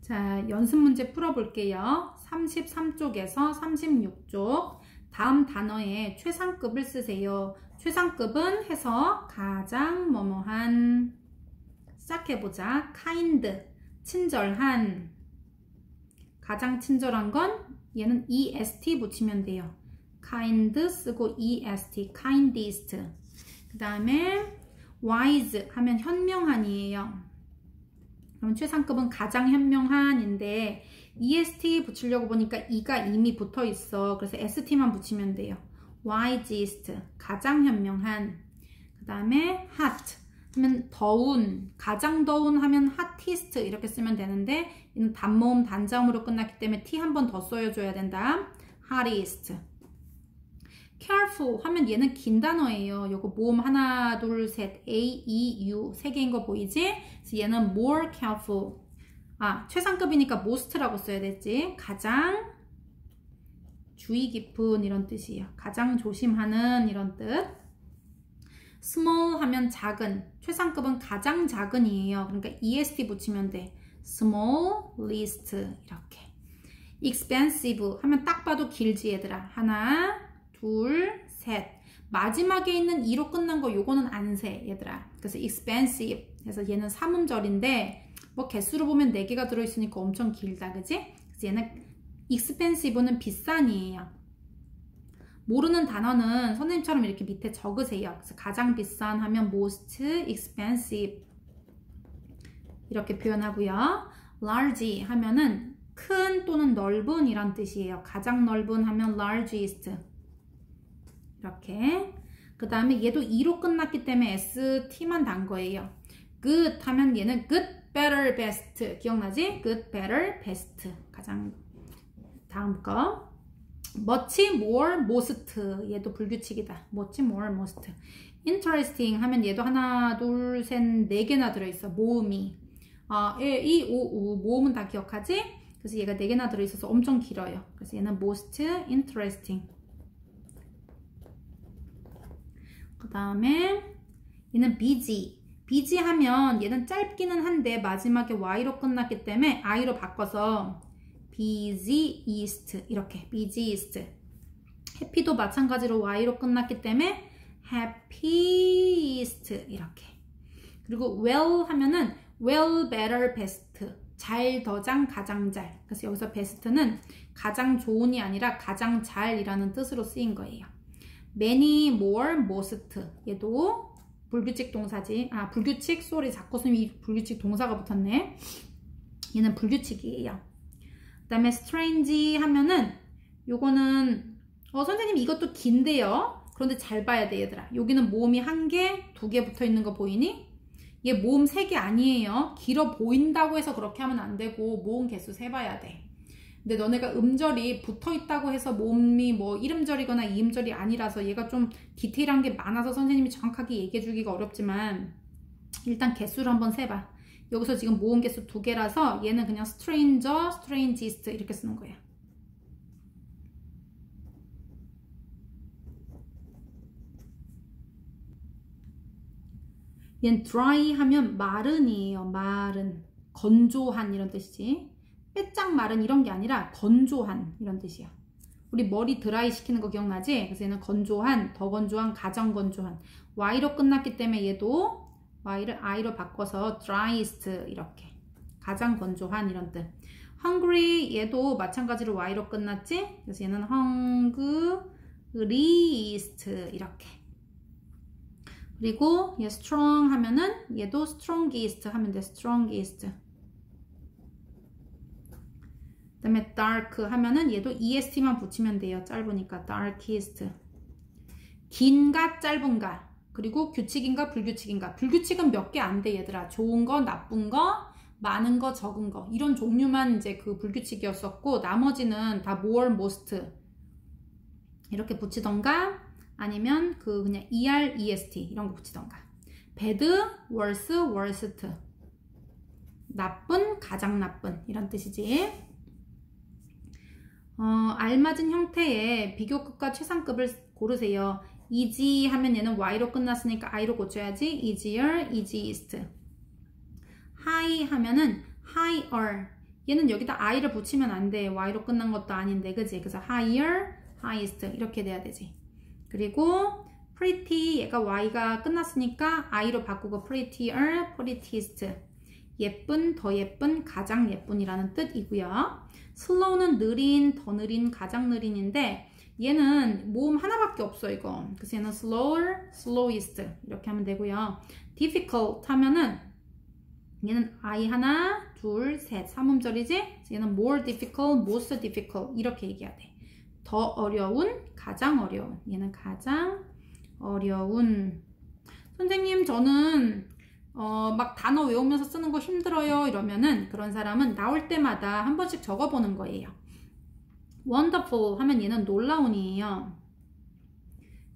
자, 연습 문제 풀어볼게요. 33쪽에서 36쪽 다음 단어에 최상급을 쓰세요. 최상급은 해서 가장 뭐뭐한, 시작해보자. kind, 친절한. 가장 친절한 건 얘는 est 붙이면 돼요. kind 쓰고 est, kindest. 그 다음에 wise 하면 현명한이에요. 그럼 최상급은 가장 현명한인데 est 붙이려고 보니까 e가 이미 붙어 있어. 그래서 st만 붙이면 돼요. wisest, 가장 현명한. 그 다음에 hot 하면 더운, 가장 더운 하면 hottest 이렇게 쓰면 되는데 이는 단모음 단자음으로 끝났기 때문에 t 한 번 더 써줘야 된다. hottest. careful 하면 얘는 긴 단어예요. 요거 모음 하나, 둘, 셋, A, E, U 세 개인 거 보이지? 그래서 얘는 more careful. 아, 최상급이니까 most라고 써야 됐지. 가장 주의 깊은 이런 뜻이에요. 가장 조심하는 이런 뜻. small 하면 작은, 최상급은 가장 작은이에요. 그러니까 est 붙이면 돼. smallest 이렇게. expensive 하면 딱 봐도 길지 얘들아. 하나, 둘, 셋. 마지막에 있는 2로 끝난 거 요거는 안 세 얘들아. 그래서 expensive 해서 얘는 3음절인데 뭐 개수로 보면 4개가 들어있으니까 엄청 길다 그지? 그래서 얘는 expensive는 비싼이에요. 모르는 단어는 선생님처럼 이렇게 밑에 적으세요. 그래서 가장 비싼 하면 most expensive 이렇게 표현하고요. large 하면은 큰 또는 넓은 이란 뜻이에요. 가장 넓은 하면 largest 이렇게. 그 다음에 얘도 2로 끝났기 때문에 st만 단 거예요. good 하면 얘는 good, better, best 기억나지? good, better, best 가장. 다음 거 much, more, most 얘도 불규칙이다. much, more, most. interesting 하면 얘도 하나, 둘, 셋, 4개나 들어있어. 모음이. 이, 오, 우 모음은 다 기억하지? 그래서 얘가 4개나 들어있어서 엄청 길어요. 그래서 얘는 most interesting. 그 다음에 얘는 busy. busy 하면 얘는 짧기는 한데 마지막에 y로 끝났기 때문에 i로 바꿔서 busiest 이렇게 busiest. happy도 마찬가지로 y로 끝났기 때문에 happiest 이렇게. 그리고 well 하면은 well, better, best. 잘, 더 장, 가장 잘. 그래서 여기서 best는 가장 좋은이 아니라 가장 잘이라는 뜻으로 쓰인 거예요. many, more, most. 얘도 불규칙 동사지. 아, 불규칙, 쏘리. 자꾸 쓰면 불규칙 동사가 붙었네. 얘는 불규칙이에요. 그 다음에 strange 하면은 요거는 선생님 이것도 긴데요. 그런데 잘 봐야 돼 얘들아. 여기는 모음이 1개, 2개 붙어 있는 거 보이니? 얘 모음 3개 아니에요. 길어 보인다고 해서 그렇게 하면 안 되고 모음 개수 세봐야 돼. 근데 너네가 음절이 붙어 있다고 해서 모음이 뭐 1음절이거나 2음절이 아니라서 얘가 좀 디테일한 게 많아서 선생님이 정확하게 얘기해 주기가 어렵지만 일단 개수를 한번 세봐. 여기서 지금 모음 개수 2개라서 얘는 그냥 stranger, strangest 이렇게 쓰는 거야. 얘는 dry 하면 마른이에요. 마른, 건조한 이런 뜻이지. 빼짝 마른 이런 게 아니라 건조한 이런 뜻이야. 우리 머리 드라이 시키는 거 기억나지? 그래서 얘는 건조한, 더 건조한, 가장 건조한. y로 끝났기 때문에 얘도 y를 i로 바꿔서 driest 이렇게. 가장 건조한 이런 뜻. hungry 얘도 마찬가지로 y로 끝났지? 그래서 얘는 hungriest 이렇게. 그리고 얘 strong 하면은 얘도 strongest 하면 돼. strongest. 그 다음에 dark 하면은 얘도 est만 붙이면 돼요. 짧으니까 darkest. 긴가 짧은가. 그리고 규칙인가 불규칙인가. 불규칙은 몇 개 안 돼 얘들아. 좋은 거, 나쁜 거, 많은 거, 적은 거. 이런 종류만 이제 그 불규칙이었었고 나머지는 다 more, most 이렇게 붙이던가 아니면 그 그냥 er, est 이런 거 붙이던가. bad, worse, worst. 나쁜, 가장 나쁜 이런 뜻이지. 알맞은 형태의 비교급과 최상급을 고르세요. easy 하면 얘는 y로 끝났으니까 i로 고쳐야지. easier, easiest. high 하면은 higher. 얘는 여기다 i를 붙이면 안 돼. y로 끝난 것도 아닌데, 그지? 그래서 higher, highest 이렇게 돼야 되지. 그리고 pretty, 얘가 y가 끝났으니까 i로 바꾸고 prettier, prettiest. 예쁜, 더 예쁜, 가장 예쁜이라는 뜻이고요. slow는 느린, 더 느린, 가장 느린인데 얘는 모음 하나밖에 없어 이거. 그래서 얘는 slower, slowest 이렇게 하면 되고요. difficult 하면은 얘는 I 하나, 둘, 셋, 3음절이지? 얘는 more difficult, most difficult 이렇게 얘기해야 돼. 더 어려운, 가장 어려운. 얘는 가장 어려운. 선생님 저는 막 단어 외우면서 쓰는 거 힘들어요 이러면은 그런 사람은 나올 때마다 한 번씩 적어보는 거예요. wonderful 하면 얘는 놀라운이에요.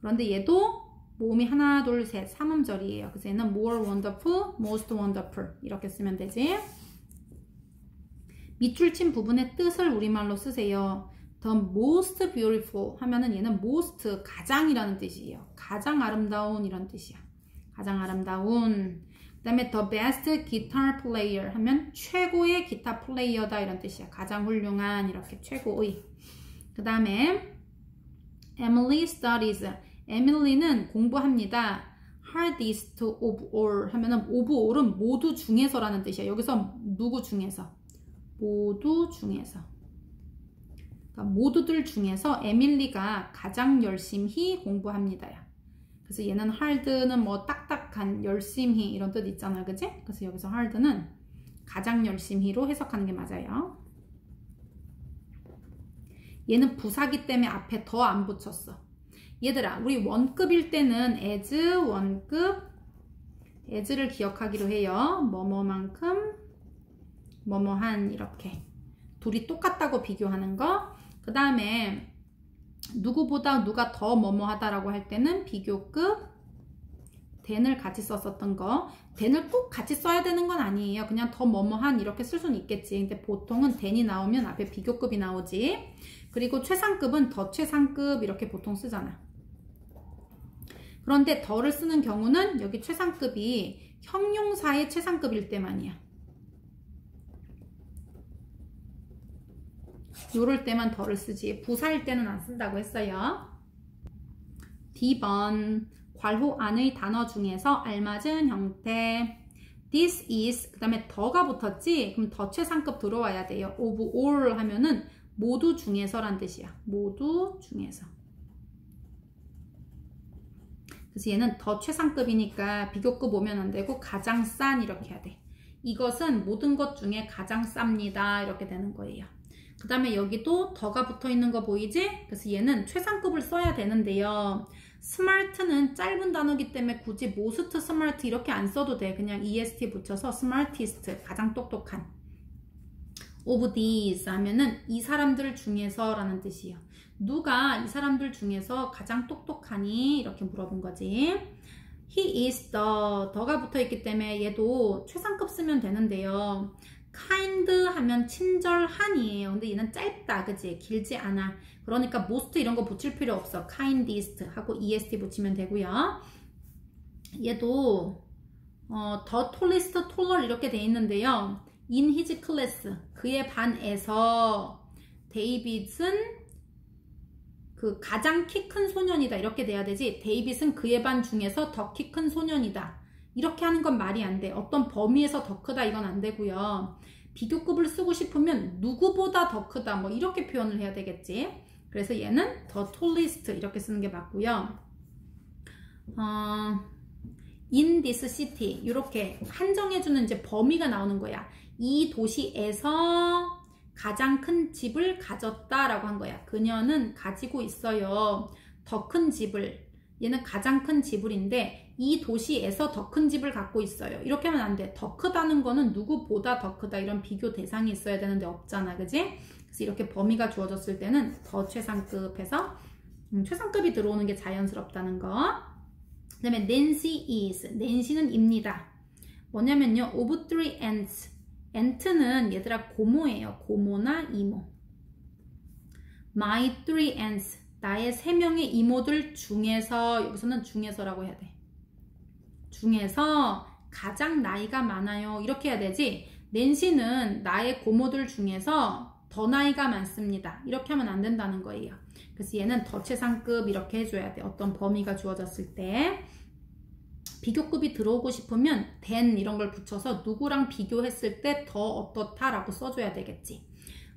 그런데 얘도 모음이 하나, 둘, 셋, 3음절이에요. 그래서 얘는 more wonderful, most wonderful 이렇게 쓰면 되지. 밑줄 친 부분의 뜻을 우리말로 쓰세요. The most beautiful 하면은 얘는 most, 가장이라는 뜻이에요. 가장 아름다운 이런 뜻이야. 가장 아름다운. 그 다음에 the best guitar player 하면 최고의 기타 플레이어다 이런 뜻이야. 가장 훌륭한 이렇게 최고의. 그 다음에 Emily studies. 에밀리는 공부합니다. hardest of all 하면은 of all은 모두 중에서라는 뜻이야. 여기서 누구 중에서? 모두 중에서. 그러니까 모두들 중에서 에밀리가 가장 열심히 공부합니다야. 그래서 얘는 hard는 뭐 딱딱한, 열심히 이런 뜻 있잖아, 그지? 그래서 여기서 hard는 가장 열심히로 해석하는 게 맞아요. 얘는 부사기 때문에 앞에 더 안 붙였어. 얘들아, 우리 원급일 때는 as, 원급, as를 기억하기로 해요. 뭐뭐만큼, 뭐뭐한 이렇게. 둘이 똑같다고 비교하는 거. 그 다음에 누구보다 누가 더 뭐뭐하다라고 할 때는 비교급, than을 같이 썼었던 거. than을 꼭 같이 써야 되는 건 아니에요. 그냥 더 뭐뭐한 이렇게 쓸 수는 있겠지. 근데 보통은 than이 나오면 앞에 비교급이 나오지. 그리고 최상급은 더 최상급 이렇게 보통 쓰잖아. 그런데 더를 쓰는 경우는 여기 최상급이 형용사의 최상급일 때만이야. 요럴 때만 더를 쓰지. 부사일 때는 안 쓴다고 했어요. D번 괄호 안의 단어 중에서 알맞은 형태. This is 그 다음에 더가 붙었지? 그럼 더 최상급 들어와야 돼요. Of all 하면은 모두 중에서란 뜻이야. 모두 중에서. 그래서 얘는 더 최상급이니까 비교급 오면 안 되고 가장 싼 이렇게 해야 돼. 이것은 모든 것 중에 가장 쌉니다. 이렇게 되는 거예요. 그 다음에 여기도 더가 붙어 있는 거 보이지? 그래서 얘는 최상급을 써야 되는데요. smart는 짧은 단어기 때문에 굳이 most smart 이렇게 안 써도 돼. 그냥 est 붙여서 smartest, 가장 똑똑한. of these 하면은 이 사람들 중에서 라는 뜻이에요. 누가 이 사람들 중에서 가장 똑똑하니? 이렇게 물어본 거지. He is 더가 붙어 있기 때문에 얘도 최상급 쓰면 되는데요. kind 하면 친절한이에요. 근데 얘는 짧다, 그치? 길지 않아. 그러니까 most 이런 거 붙일 필요 없어. kindest 하고 est 붙이면 되고요. 얘도 the tallest, taller 이렇게 돼 있는데요. in his class, 그의 반에서 데이빗은 그 가장 키 큰 소년이다 이렇게 돼야 되지. 데이빗은 그의 반 중에서 더 키 큰 소년이다 이렇게 하는 건 말이 안 돼. 어떤 범위에서 더 크다 이건 안 되고요. 비교급을 쓰고 싶으면 누구보다 더 크다 뭐 이렇게 표현을 해야 되겠지. 그래서 얘는 더 tallest 이렇게 쓰는 게 맞고요. in this city 이렇게 한정해주는 이제 범위가 나오는 거야. 이 도시에서 가장 큰 집을 가졌다라고 한 거야. 그녀는 가지고 있어요. 더 큰 집을. 얘는 가장 큰 지불인데 이 도시에서 더 큰 집을 갖고 있어요. 이렇게 하면 안 돼. 더 크다는 거는 누구보다 더 크다 이런 비교 대상이 있어야 되는데 없잖아. 그지? 그래서 이렇게 범위가 주어졌을 때는 더 최상급에서 최상급이 들어오는 게 자연스럽다는 거. 그 다음에 Nancy is. Nancy는 입니다. 뭐냐면요. of three aunts. aunt는 얘들아 고모예요. 고모나 이모. My three aunts. 나의 3명의 이모들 중에서, 여기서는 중에서라고 해야 돼. 중에서 가장 나이가 많아요. 이렇게 해야 되지. 낸시는 나의 고모들 중에서 더 나이가 많습니다. 이렇게 하면 안 된다는 거예요. 그래서 얘는 더 최상급 이렇게 해줘야 돼. 어떤 범위가 주어졌을 때. 비교급이 들어오고 싶으면 than 이런 걸 붙여서 누구랑 비교했을 때 더 어떻다 라고 써줘야 되겠지.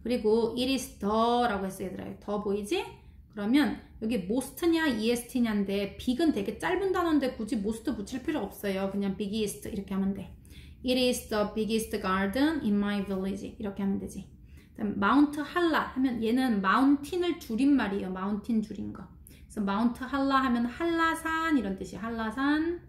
그리고 it is the 라고 했어 얘들아. 더 보이지? 그러면 여기 most냐 est냐인데 big은 되게 짧은 단어인데 굳이 most 붙일 필요 없어요. 그냥 biggest 이렇게 하면 돼. It is the biggest garden in my village 이렇게 하면 되지. 마운트 할라 하면 얘는 mountain을 줄인 말이에요. mountain 줄인 거. 그래서 마운트 할라 하면 한라산 이런 뜻이에요. 한라산.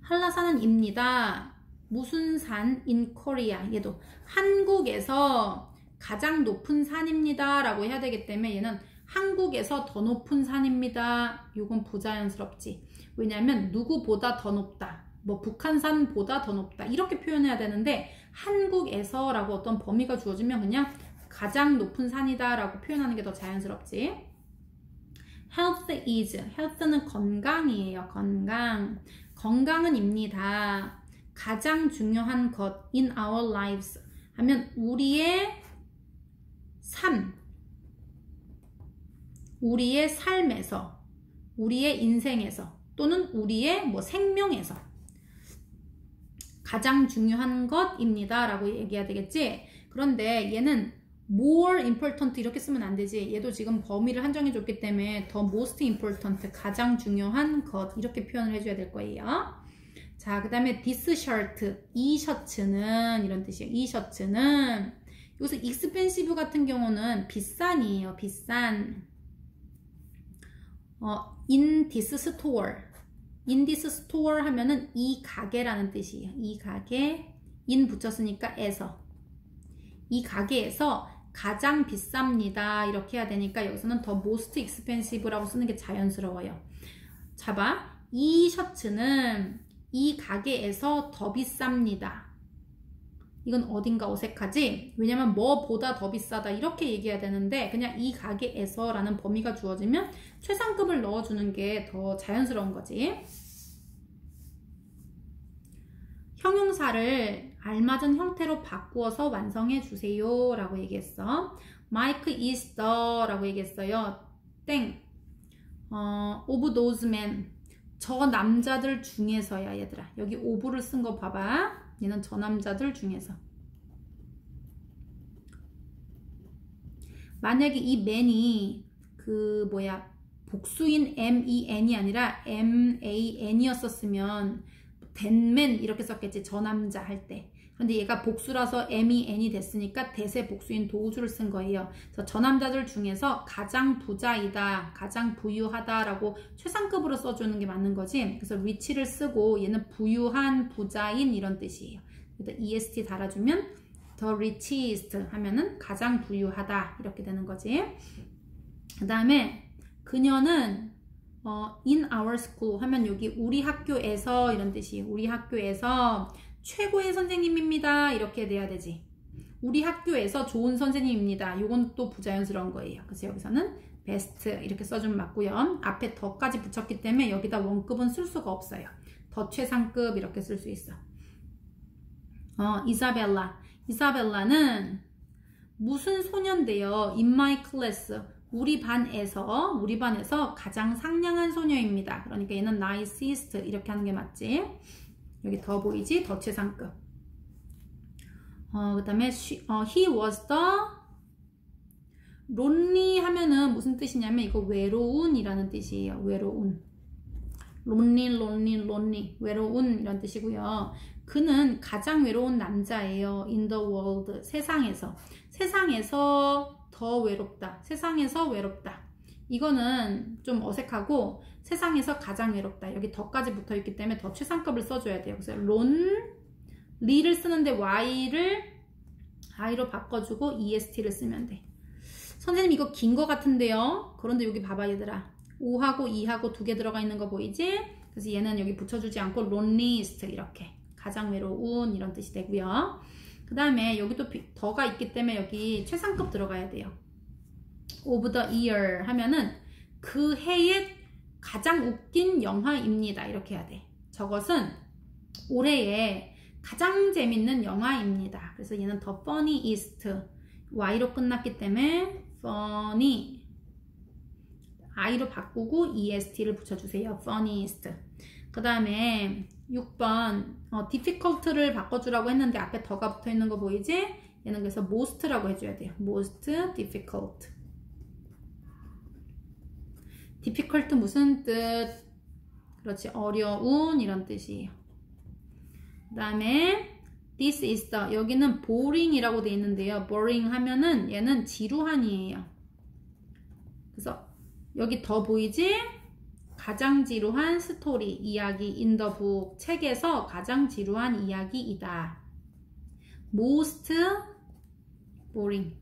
한라산은 입니다. 무슨 산? in Korea. 얘도 한국에서 가장 높은 산입니다 라고 해야 되기 때문에 얘는 한국에서 더 높은 산입니다. 이건 부자연스럽지. 왜냐면 누구보다 더 높다. 뭐 북한산보다 더 높다. 이렇게 표현해야 되는데 한국에서 라고 어떤 범위가 주어지면 그냥 가장 높은 산이다 라고 표현하는 게 더 자연스럽지. health is. health는 건강이에요. 건강. 건강은 입니다. 가장 중요한 것 in our lives 하면 우리의 삶, 우리의 삶에서, 우리의 인생에서 또는 우리의 뭐 생명에서 가장 중요한 것입니다 라고 얘기해야 되겠지. 그런데 얘는 more important 이렇게 쓰면 안 되지. 얘도 지금 범위를 한정해 줬기 때문에 the most important 가장 중요한 것 이렇게 표현을 해줘야 될 거예요. 자, 그 다음에 this shirt 이 셔츠는 이런 뜻이에요. 이 셔츠는 여기서 expensive 같은 경우는 비싼이에요. 비싼. in this store in this store 하면은 이 가게라는 뜻이에요. 이 가게 in 붙였으니까 에서 이 가게에서 가장 비쌉니다. 이렇게 해야 되니까 여기서는 더 most expensive라고 쓰는 게 자연스러워요. 자 봐. 이 셔츠는 이 가게에서 더 비쌉니다. 이건 어딘가 어색하지? 왜냐면 뭐보다 더 비싸다 이렇게 얘기해야 되는데 그냥 이 가게에서 라는 범위가 주어지면 최상급을 넣어주는 게 더 자연스러운 거지. 형용사를 알맞은 형태로 바꾸어서 완성해 주세요 라고 얘기했어. Mike is the 라고 얘기했어요. 땡. of those men. 저 남자들 중에서야 얘들아. 여기 of를 쓴 거 봐봐. 얘는 저 남자들 중에서. 만약에 이 man이 그 뭐야 복수인 men이 아니라 man이었었으면 that man 이렇게 썼겠지. 저 남자 할 때. 그런데 얘가 복수라서 men이 됐으니까 대세 복수인 도우주를 쓴 거예요. 그래서 저 남자들 중에서 가장 부자이다, 가장 부유하다 라고 최상급으로 써주는 게 맞는 거지. 그래서 rich를 쓰고 얘는 부유한, 부자인 이런 뜻이에요. 그래서 est 달아주면 the richest 하면은 가장 부유하다 이렇게 되는 거지. 그 다음에 그녀는 in our school 하면 여기 우리 학교에서 이런 뜻이에요. 우리 학교에서 최고의 선생님입니다. 이렇게 돼야 되지. 우리 학교에서 좋은 선생님입니다. 이건 또 부자연스러운 거예요. 그래서 여기서는 best 이렇게 써주면 맞고요. 앞에 더까지 붙였기 때문에 여기다 원급은 쓸 수가 없어요. 더 최상급 이렇게 쓸 수 있어. 이사벨라. 이사벨라는 무슨 소년데요? In my class. 우리 반에서 가장 상냥한 소녀입니다. 그러니까 얘는 nicest 이렇게 하는 게 맞지. 여기 더 보이지? 더 최상급. 그 다음에 he was the lonely 하면은 무슨 뜻이냐면 이거 외로운 이라는 뜻이에요. 외로운. lonely 외로운 이런 뜻이고요. 그는 가장 외로운 남자예요. in the world 세상에서 더 외롭다. 세상에서 외롭다. 이거는 좀 어색하고 세상에서 가장 외롭다. 여기 더까지 붙어 있기 때문에 더 최상급을 써줘야 돼요. 그래서 lonely를 쓰는데 y를 i로 바꿔주고 est를 쓰면 돼. 선생님 이거 긴 거 같은데요? 그런데 여기 봐봐 얘들아. o하고 e하고 두 개 들어가 있는 거 보이지? 그래서 얘는 여기 붙여주지 않고 loneliest 이렇게 가장 외로운 이런 뜻이 되고요. 그 다음에 여기 또 더가 있기 때문에 여기 최상급 들어가야 돼요. of the year 하면은 그 해의 가장 웃긴 영화입니다. 이렇게 해야 돼. 저것은 올해의 가장 재밌는 영화입니다. 그래서 얘는 the funniest Y로 끝났기 때문에 funny I로 바꾸고 EST를 붙여주세요. funniest. 그 다음에 6번 difficult를 바꿔주라고 했는데 앞에 더가 붙어있는 거 보이지? 얘는 그래서 most라고 해줘야 돼요. most difficult. difficult 무슨 뜻? 그렇지, 어려운 이런 뜻이에요. 그 다음에 this is the, 여기는 boring이라고 돼 있는데요. boring 하면은 얘는 지루한이에요. 그래서 여기 더 보이지? 가장 지루한 스토리, 이야기, in the book, 책에서 가장 지루한 이야기이다. most boring.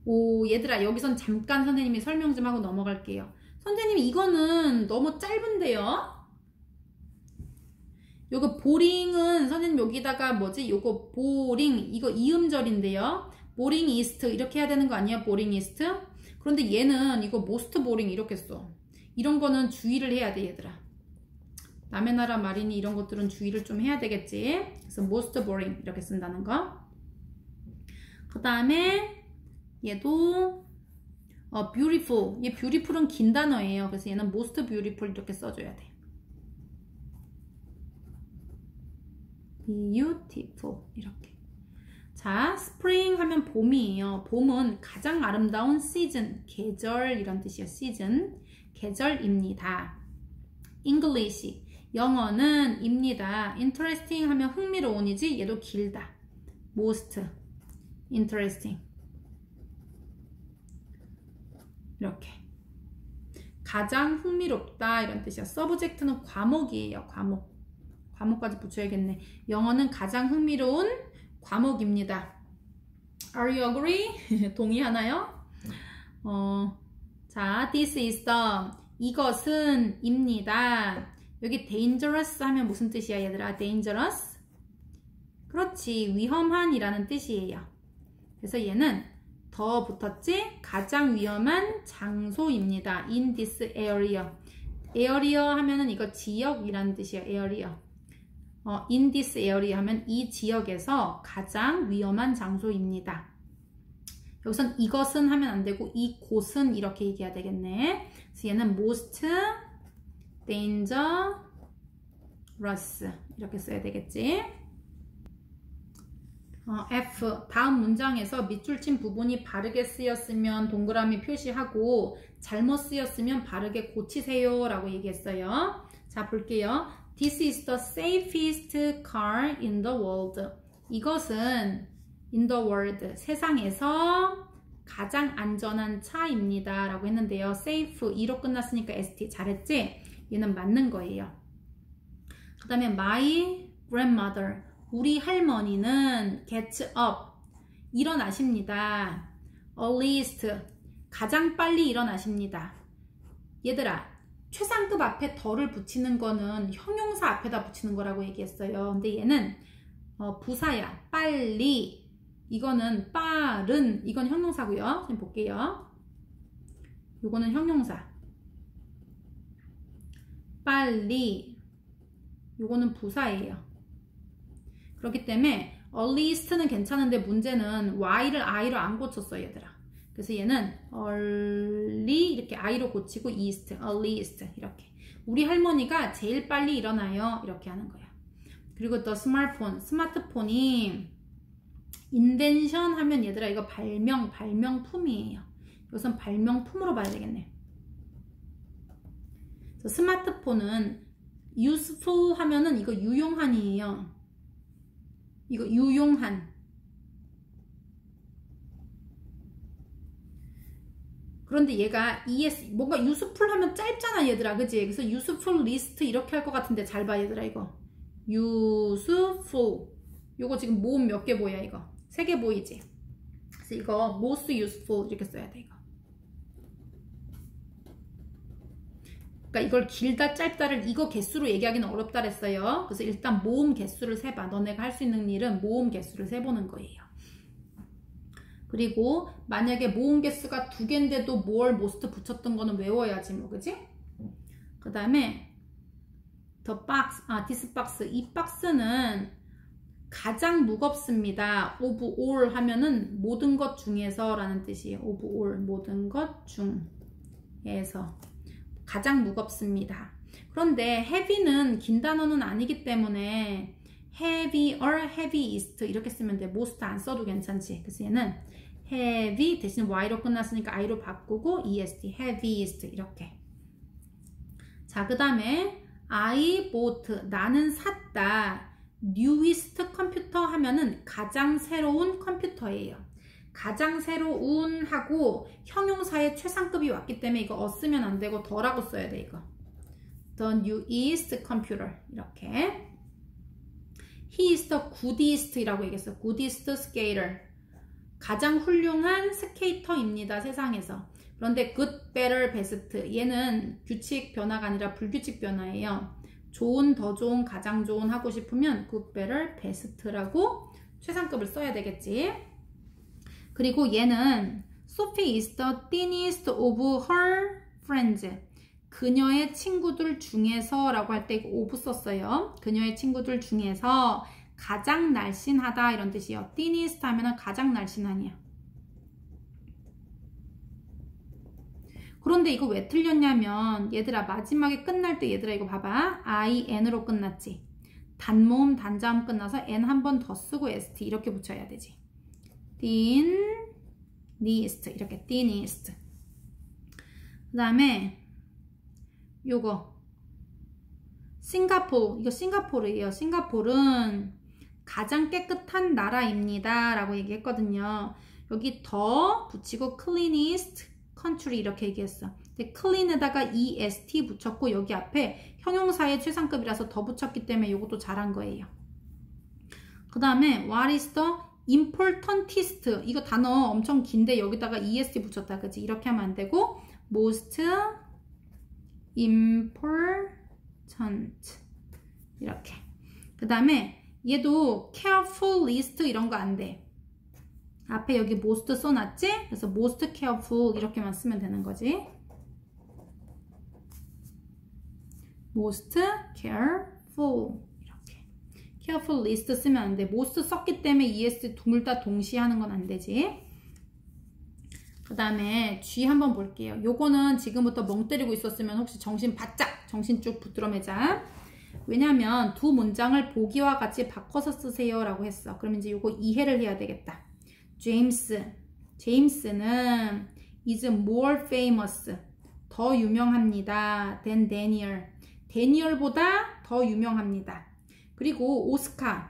오, 얘들아, 여기선 잠깐 선생님이 설명 좀 하고 넘어갈게요. 선생님, 이거는 너무 짧은데요? 요거 boring은 선생님 여기다가 뭐지? 요거 boring, 이거 이음절인데요. boring ist 이렇게 해야 되는 거 아니야? boring ist? 그런데 얘는 이거 most boring 이렇게 써. 이런 거는 주의를 해야 돼, 얘들아. 남의 나라 말이니 이런 것들은 주의를 좀 해야 되겠지. 그래서 most boring 이렇게 쓴다는 거. 그 다음에 얘도 beautiful. 얘 beautiful은 긴 단어예요. 그래서 얘는 most beautiful 이렇게 써줘야 돼. beautiful 이렇게. 자, spring 하면 봄이에요. 봄은 가장 아름다운 season, 계절 이런 뜻이에요. season, 계절입니다. English, 영어는 입니다. interesting 하면 흥미로운이지 얘도 길다. most interesting 이렇게. 가장 흥미롭다 이런 뜻이야. subject는 과목이에요. 과목까지 붙여야겠네. 영어는 가장 흥미로운 과목입니다. Are you agree? 동의하나요? 자, this is the, 이것은 입니다. 여기 dangerous 하면 무슨 뜻이야, 얘들아? dangerous? 그렇지, 위험한 이라는 뜻이에요. 그래서 얘는 더 붙었지? 가장 위험한 장소입니다. in this area. area 하면은 이거 지역이라는 뜻이에요. area. in this area 하면 이 지역에서 가장 위험한 장소입니다. 여기선 이것은 하면 안 되고 이 곳은 이렇게 얘기해야 되겠네. 그래서 얘는 most dangerous 이렇게 써야 되겠지. F, 다음 문장에서 밑줄 친 부분이 바르게 쓰였으면 동그라미 표시하고 잘못 쓰였으면 바르게 고치세요 라고 얘기했어요. 자, 볼게요. This is the safest car in the world. 이것은 in the world, 세상에서 가장 안전한 차입니다 라고 했는데요. safe, E로 끝났으니까 ST 잘했지? 얘는 맞는 거예요. 그 다음에 my grandmother, 우리 할머니는 gets up, 일어나십니다. earliest, 가장 빨리 일어나십니다. 얘들아, 최상급 앞에 더를 붙이는 거는 형용사 앞에다 붙이는 거라고 얘기했어요. 근데 얘는 부사야. 빨리, 이거는 빠른, 이건 형용사고요. 지금 볼게요. 요거는 형용사. 빨리, 요거는 부사예요. 그렇기 때문에 earliest는 괜찮은데 문제는 y를 i로 안 고쳤어요, 얘들아. 그래서 얘는 early 이렇게 i로 고치고 east, earliest 이렇게. 우리 할머니가 제일 빨리 일어나요. 이렇게 하는 거야. 그리고 또 스마트폰, 스마트폰이 인벤션 하면 얘들아 이거 발명품이에요. 이것은 발명품으로 봐야 되겠네. 그래서 스마트폰은 useful 하면은 이거 유용한이에요. 이거 유용한. 그런데 얘가 ES, 뭔가 useful 하면 짧잖아, 얘들아. 그치? 그래서 useful list 이렇게 할 것 같은데 잘 봐, 얘들아, 이거. useful. 요거 지금 모음 몇 개 보여, 이거? 3개 보이지? 그래서 이거 most useful 이렇게 써야 돼, 이거. 그러니까 이걸 길다, 짧다를 이거 개수로 얘기하기는 어렵다 그랬어요. 그래서 일단 모음 개수를 세봐. 너네가 할 수 있는 일은 모음 개수를 세보는 거예요. 그리고 만약에 모음 개수가 2개인데도 more, most 붙였던 거는 외워야지 뭐, 그지? 그 다음에 the box, this box. 이 박스는 가장 무겁습니다. of all 하면은 모든 것 중에서 라는 뜻이에요. of all, 모든 것 중에서. 가장 무겁습니다. 그런데 heavy는 긴 단어는 아니기 때문에 heavier, heaviest 이렇게 쓰면 돼. most 안 써도 괜찮지. 그래서 얘는 heavy 대신 y로 끝났으니까 i로 바꾸고 est, heaviest 이렇게. 자, 그 다음에 I bought, 나는 샀다. newest 컴퓨터 하면은 가장 새로운 컴퓨터예요. 가장 새로운 하고 형용사의 최상급이 왔기 때문에 이거 쓰면 안 되고 더라고 써야 돼. 이거 the newest computer 이렇게. he is the goodest 이라고 얘기했어. goodest skater, 가장 훌륭한 스케이터입니다, 세상에서. 그런데 good, better, best 얘는 규칙 변화가 아니라 불규칙 변화예요. 좋은, 더 좋은, 가장 좋은 하고 싶으면 good, better, best라고 최상급을 써야 되겠지. 그리고 얘는 Sophie is the thinnest of her friends. 그녀의 친구들 중에서 라고 할 때 이거 of 썼어요. 그녀의 친구들 중에서 가장 날씬하다 이런 뜻이에요. thinnest 하면 가장 날씬하냐. 그런데 이거 왜 틀렸냐면 얘들아 마지막에 끝날 때 얘들아 이거 봐봐. IN으로 끝났지. 단모음 단자음 끝나서 N 한 번 더 쓰고 ST 이렇게 붙여야 되지. thinnest 이렇게 thinnest. 그 다음에 요거 싱가포르, 이거 싱가포르예요. 싱가포르는 가장 깨끗한 나라입니다 라고 얘기했거든요. 여기 더 붙이고 cleanest country 이렇게 얘기했어. 근데 clean에다가 est 붙였고 여기 앞에 형용사의 최상급이라서 더 붙였기 때문에 이것도 잘한 거예요. 그 다음에 what is the importantest, 이거 단어 엄청 긴데 여기다가 est 붙였다 그치? 이렇게 하면 안 되고 most important 이렇게. 그 다음에 얘도 careful list 이런 거 안 돼. 앞에 여기 most 써놨지? 그래서 most careful 이렇게만 쓰면 되는 거지. most careful 이렇게. careful list 쓰면 안 돼. most 썼기 때문에 est 둘 다 동시에 하는 건 안 되지. 그 다음에 G 한번 볼게요. 요거는 지금부터 멍 때리고 있었으면 혹시 정신 바짝, 정신 쭉 붙들어 매자. 왜냐면 두 문장을 보기와 같이 바꿔서 쓰세요 라고 했어. 그럼 이제 요거 이해를 해야 되겠다. 제임스는 is more famous, 더 유명합니다. than Daniel, 데니얼보다 더 유명합니다. 그리고 Oscar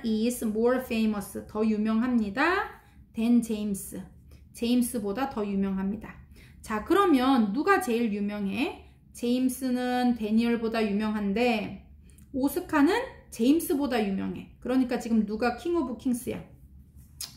is more famous, 더 유명합니다. than James, 제임스보다 더 유명합니다. 자, 그러면 누가 제일 유명해? 제임스는 데니얼보다 유명한데 오스카는 제임스보다 유명해. 그러니까 지금 누가 킹 오브 킹스야?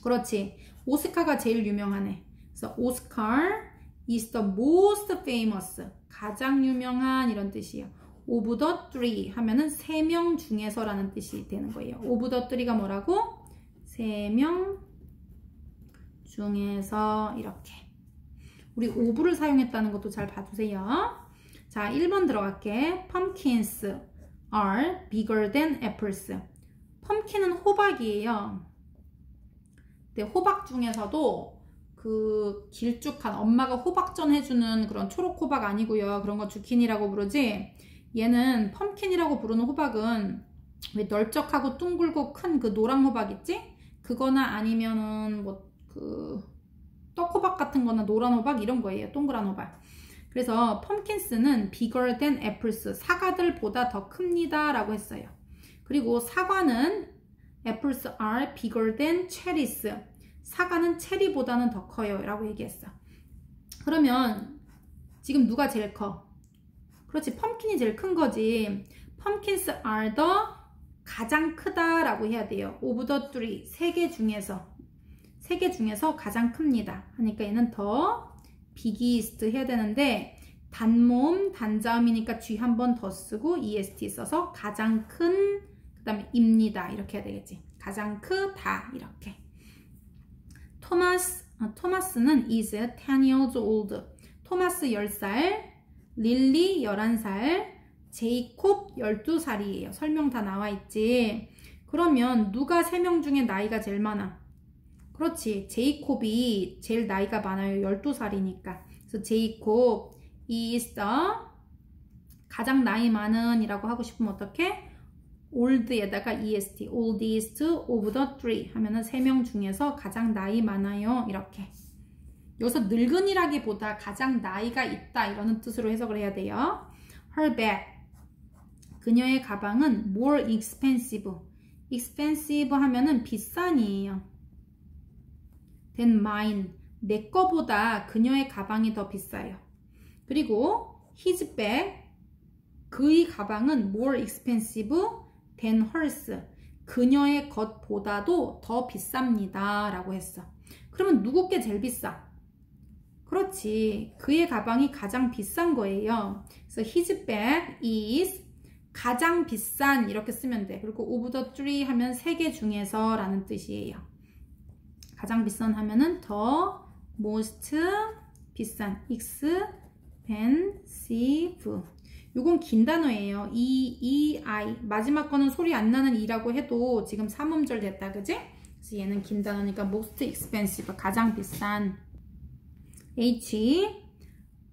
그렇지. 오스카가 제일 유명하네. 그래서 Oscar is the most famous, 가장 유명한 이런 뜻이에요. of the three 하면은 3명 중에서 라는 뜻이 되는 거예요. of the three가 뭐라고? 3명 중에서 이렇게. 우리 of를 사용했다는 것도 잘 봐주세요. 자, 1번 들어갈게. Pumpkins are bigger than apples. 펌킨은 호박이에요. 근데 호박 중에서도 그 길쭉한 엄마가 호박전 해주는 그런 초록 호박 아니고요. 그런 거 주키니라고 부르지. 얘는 펌킨이라고 부르는 호박은 왜 널쩍하고 둥글고 큰 그 노란 호박 있지? 그거나 아니면은 뭐 그 떡호박 같은 거나 노란 호박 이런 거예요. 동그란 호박. 그래서 펌킨스는 bigger than apples, 사과들보다 더 큽니다 라고 했어요. 그리고 사과는 apples are bigger than cherries, 사과는 체리보다는 더 커요 라고 얘기했어. 그러면 지금 누가 제일 커? 그렇지, 펌킨이 제일 큰 거지. Pumpkins are the 가장 크다 라고 해야 돼요. of the three, 세 개 중에서 가장 큽니다 하니까 얘는 더 biggest 해야 되는데 단모음 단자음이니까 G 한 번 더 쓰고 est 써서 가장 큰, 그 다음에 입니다 이렇게 해야 되겠지. 가장 크다 이렇게. 토마스는 is 10 years old. 토마스 10살, 릴리 11살, 제이콥 12살이에요. 설명 다 나와 있지. 그러면 누가 3명 중에 나이가 제일 많아? 그렇지. 제이콥이 제일 나이가 많아요. 12살이니까. 그래서 제이콥 is the 가장 나이 많은 이라고 하고 싶으면 어떻게? old에다가 est, oldest of the three 하면은 3명 중에서 가장 나이 많아요. 이렇게. 여기서 늙은이라기보다 가장 나이가 있다 이라는 뜻으로 해석을 해야 돼요. Her bag. 그녀의 가방은 more expensive. expensive 하면은 비싼이에요. than mine. 내 거보다 그녀의 가방이 더 비싸요. 그리고 his bag. 그의 가방은 more expensive than hers. 그녀의 것보다도 더 비쌉니다. 라고 했어. 그러면 누구 게 제일 비싸? 그렇지. 그의 가방이 가장 비싼 거예요. 그래서 his bag is 가장 비싼 이렇게 쓰면 돼. 그리고 of the three 하면 3개 중에서 라는 뜻이에요. 가장 비싼 하면은 더 most 비싼 expensive. 요건 긴 단어예요. I. 마지막 거는 소리 안 나는 이라고 해도 지금 3음절 됐다. 그지? 그래서 얘는 긴 단어니까 most expensive. 가장 비싼. H.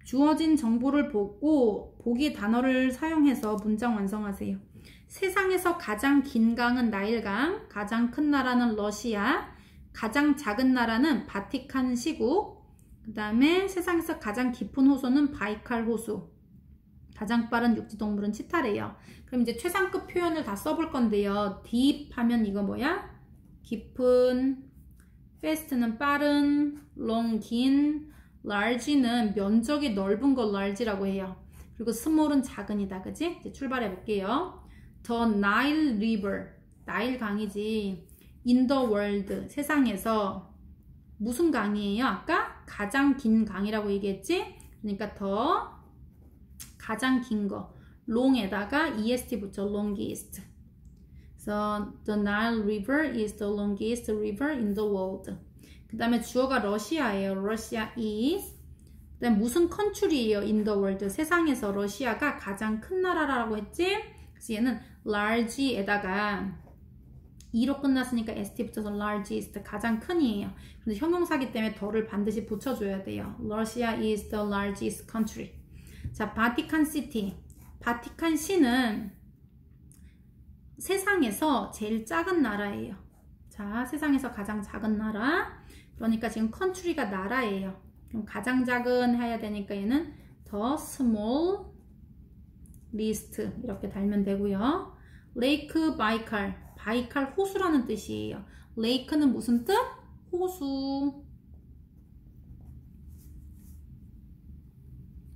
주어진 정보를 보고 보기 단어를 사용해서 문장 완성하세요. 세상에서 가장 긴 강은 나일강, 가장 큰 나라는 러시아, 가장 작은 나라는 바티칸 시국, 그 다음에 세상에서 가장 깊은 호수는 바이칼 호수, 가장 빠른 육지동물은 치타래요. 그럼 이제 최상급 표현을 다 써볼 건데요. deep 하면 이거 뭐야? 깊은, fast는 빠른, long 긴, large는 면적이 넓은 걸 large라고 해요. 그리고 small은 작은이다. 그지? 이제 출발해 볼게요. The Nile River, 나일 강이지. In the world, 세상에서 무슨 강이에요? 아까 가장 긴 강이라고 얘기했지? 그러니까 더 가장 긴 거. long에다가 est 붙여 longest. So the Nile River is the longest river in the world. 그 다음에 주어가 러시아예요. 러시아 is. 그 다음에 무슨 country예요? in the world. 세상에서 러시아가 가장 큰 나라라고 했지? 그래서 얘는 large에다가 E로 끝났으니까 ST 붙여서 largest, 가장 큰이에요. 근데 형용사기 때문에 더를 반드시 붙여줘야 돼요. Russia is the largest country. 자, 바티칸 시티. 바티칸 시는 세상에서 제일 작은 나라예요. 자, 세상에서 가장 작은 나라. 그러니까 지금 country가 나라예요. 그럼 가장 작은 해야 되니까 얘는 the small least 이렇게 달면 되고요. 레이크 바이칼. 바이칼 호수라는 뜻이에요. 레이크는 무슨 뜻? 호수.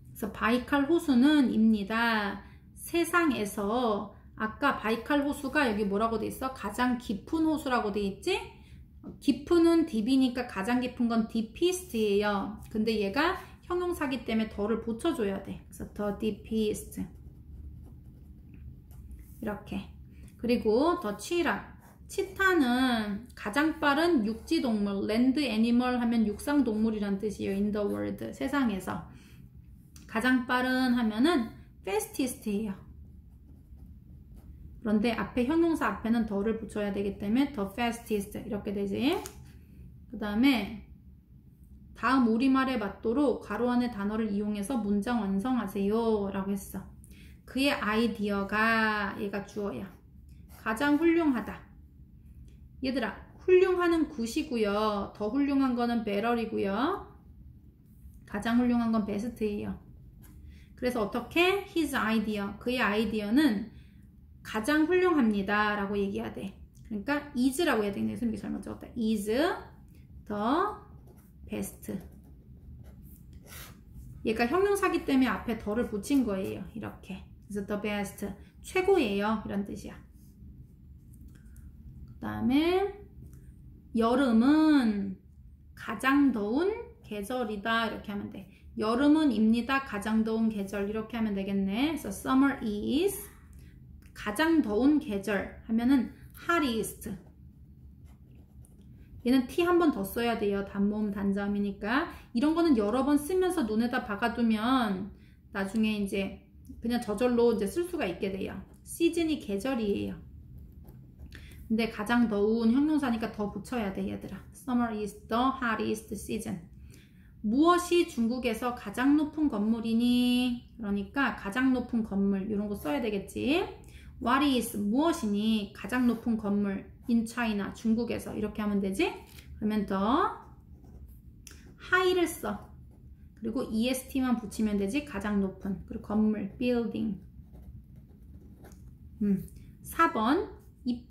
그래서 바이칼 호수는 입니다. 세상에서 아까 바이칼 호수가 여기 뭐라고 돼 있어? 가장 깊은 호수라고 돼 있지? 깊은은 딥이니까 가장 깊은 건 deepest예요. 근데 얘가 형용사기 때문에 더를 붙여줘야 돼. 그래서 the deepest. 이렇게. 그리고 더 치라. 치타는 가장 빠른 육지동물, 랜드 애니멀 하면 육상동물이란 뜻이에요. in the world, 세상에서. 가장 빠른 하면은 fastest예요. 그런데 앞에 형용사 앞에는 더를 붙여야 되기 때문에 the fastest 이렇게 되지. 그 다음에 다음 우리말에 맞도록 가로 안의 단어를 이용해서 문장 완성하세요 라고 했어. 그의 아이디어가 얘가 주어야. 가장 훌륭하다. 얘들아, 훌륭하는 굿이고요. 더 훌륭한 거는 better이고요. 가장 훌륭한 건 best예요. 그래서 어떻게? His idea. 그의 아이디어는 가장 훌륭합니다. 라고 얘기해야 돼. 그러니까 is라고 해야 되겠네. 선생님이 잘못 적었다. is the best. 얘가 형용사기 때문에 앞에 더를 붙인 거예요. 이렇게. 그래서 the best. 최고예요. 이런 뜻이야. 그 다음에 여름은 가장 더운 계절이다 이렇게 하면 돼. 여름은 입니다. 가장 더운 계절 이렇게 하면 되겠네. 그래서 summer is 가장 더운 계절 하면은 hottest. 얘는 T 한 번 더 써야 돼요. 단모음 단자음이니까. 이런 거는 여러 번 쓰면서 눈에다 박아두면 나중에 이제 그냥 저절로 이제 쓸 수가 있게 돼요. season이 계절이에요. 근데 가장 더운 형용사니까 더 붙여야 돼, 얘들아. Summer is the hottest season. 무엇이 중국에서 가장 높은 건물이니? 그러니까 가장 높은 건물 이런 거 써야 되겠지. What is 무엇이니? 가장 높은 건물 in China 중국에서 이렇게 하면 되지. 그러면 더 high를 써. 그리고 est만 붙이면 되지. 가장 높은. 그리고 건물 building. 4번 이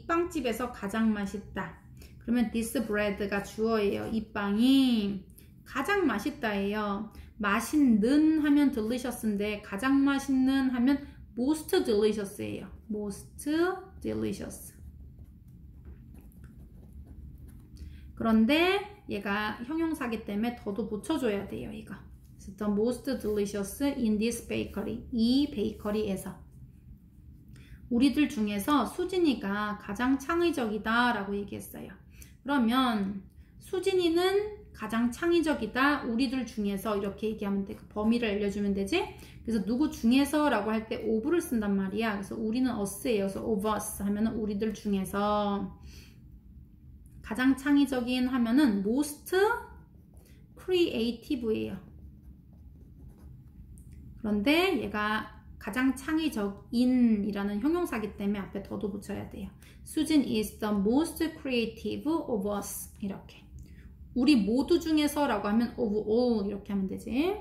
빵집에서 가장 맛있다. 그러면 this bread가 주어예요. 이 빵이 가장 맛있다예요. 맛있는 하면 delicious인데 가장 맛있는 하면 most delicious예요. most delicious. 그런데 얘가 형용사기 때문에 더도 붙여줘야 돼요. 이거. The most delicious in this bakery. 이 베이커리에서. 우리들 중에서 수진이가 가장 창의적이다 라고 얘기했어요. 그러면 수진이는 가장 창의적이다. 우리들 중에서 이렇게 얘기하면 돼. 그 범위를 알려주면 되지. 그래서 누구 중에서 라고 할 때 of를 쓴단 말이야. 그래서 우리는 us예요. 그래서 of us 하면은 우리들 중에서 가장 창의적인 하면은 most creative예요. 그런데 얘가 가장 창의적인이라는 형용사기 때문에 앞에 더도 붙여야 돼요. 수진 is the most creative of us. 이렇게. 우리 모두 중에서 라고 하면 of all 이렇게 하면 되지.